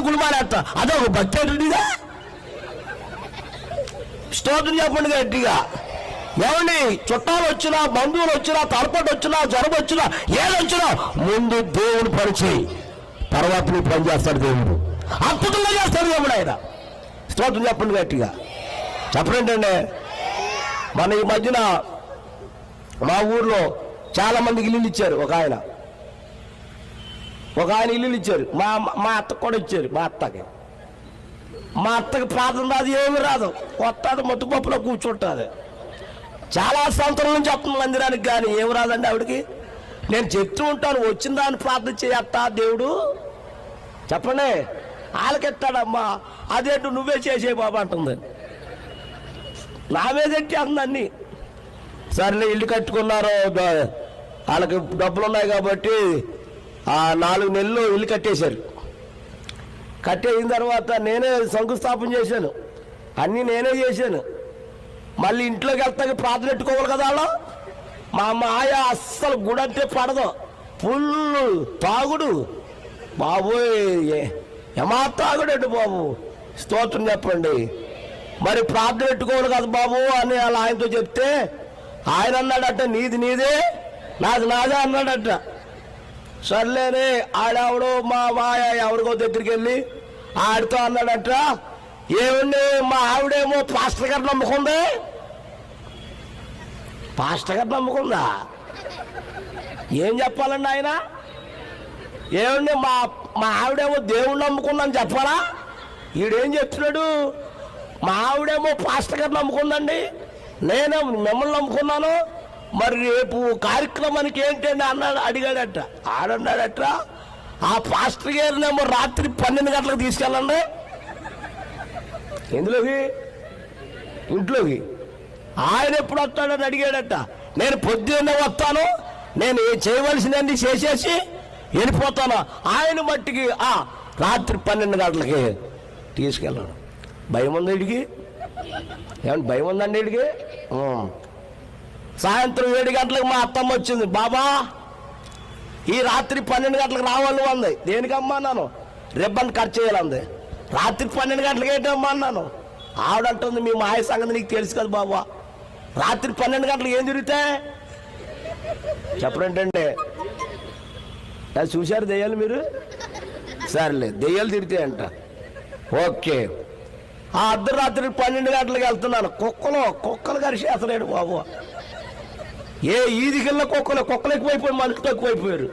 గుడిమానేస్తా, అదొక భక్తి ఏంటిగా? స్తోత్రం చెప్పండి గట్టిగా. ఏమండి, చుట్టాలు వచ్చినా, బంధువులు వచ్చినా, తలపటి వచ్చినా, జ్వరం వచ్చినా, ఏదొచ్చినా ముందు దేవుడు పరిచయం, తర్వాత నీ పని చేస్తాడు దేవుడు, అద్భుతంగా చేస్తాడు దేవుడు ఆయన. స్తోత్రం చెప్పండి గట్టిగా. చెప్పండి. మన ఈ మధ్యన మా ఊర్లో చాలా మందికి ఇల్లు ఇచ్చారు. ఒక ఆయన ఇల్లు ఇచ్చారు. మా అత్తకు కూడా ఇచ్చారు. మా అత్తకి ప్రార్థన రాదు, ఏమి రాదు, వస్తుంది మొత్తుపప్పులో కూర్చుంటుంది. చాలా సంవత్సరాల నుంచి వస్తుంది మందిరానికి, కానీ ఏమి రాదండి ఆవిడకి. నేను చెప్తూ ఉంటాను, వచ్చిన దాన్ని ప్రార్థన చేయత్తా దేవుడు. చెప్పండి, వాళ్ళకెత్తాడమ్మా, అదేంటో నువ్వే చేసే బాబా అంటుంది. నా మీద ఎట్టేస్తుంది అన్నీ. సరే ఇల్లు కట్టుకున్నారు, వాళ్ళకి డబ్బులు ఉన్నాయి కాబట్టి 4 నెలలు ఇల్లు కట్టేశారు. కట్టేసిన తర్వాత నేనే శంకుస్థాపన చేశాను, అన్నీ నేనే చేశాను. మళ్ళీ ఇంట్లోకి వెళ్తాకి ప్రార్థన పెట్టుకోవాలి కదా వాళ్ళు. మా మాయ అస్సలు గుడంటే పడదు, ఫుల్ తాగుడు బాబోయ్, ఏమా తాగుడండి బాబు. స్తోత్రం చెప్పండి. మరి ప్రార్థన పెట్టుకోవాలి కదా బాబు అని అలా ఆయనతో చెప్తే ఆయన అన్నాడట, నీది నీదే, నాది నాదే అన్నాడట. సర్లేనే ఆడెవడో మా మాయ ఎవరికో దగ్గరికి వెళ్ళి ఆడితో అన్నాడట, ఏమండి మా ఆవిడేమో పాస్టర్ గారు నమ్ముకుంది. పాస్టర్ గారు నమ్ముకుందా? ఏం చెప్పాలండి ఆయన? ఏమండి మా ఆవిడేమో దేవుడు నమ్ముకుందని చెప్పాలా? ఈడేం చెప్తున్నాడు, మా ఆవిడేమో పాస్టర్ గారు నమ్ముకుందండి, నేను మిమ్మల్ని నమ్ముకున్నాను, మరి రేపు కార్యక్రమానికి ఏంటండి అన్నాడు. అడిగాడట. ఆడన్నాడట, ఆ పాస్టర్ గారినేమో రాత్రి 12 గంటలకు తీసుకెళ్ళండి. ఎందులోకి? ఇంట్లోకి. ఆయన ఎప్పుడు వస్తాడని అడిగాడట. నేను పొద్దున్నే వస్తాను, నేను చేయవలసినన్ని చేసేసి వెళ్ళిపోతాను. ఆయన మట్టికి రాత్రి 12 గంటలకి తీసుకెళ్ళాడు. భయం ఉంది వీడికి? ఏమంటే భయం ఉందండి వీడికి? సాయంత్రం 7 గంటలకు మా అత్తమ్మ వచ్చింది, బాబా ఈ రాత్రి 12 గంటలకు రావాలి అంది. దేనికమ్మా అన్నాను, రిబ్బన్ కట్ చేయాలంది. రాత్రి 12 గంటలకు ఏంటమ్మా అన్నాను. ఆవిడంటుంది, మీ మాయ సంగతి నీకు తెలుసు కదా బాబా, రాత్రి 12 గంటలకు ఏం తిరుగుతాయి చెప్పడంటే. అది చూశారు దెయ్యాలు మీరు? సరేలే, దెయ్యాలు తిరుగుతాయంట. ఓకే, ఆ అర్ధరాత్రి 12 గంటలకు వెళ్తున్నాను. కుక్కలు కరిచేస్తలేడు బాబు. ఏ ఈదికెళ్ళిన కుక్కలు ఎక్కువైపోయి మనుషులు తక్కువైపోయారు.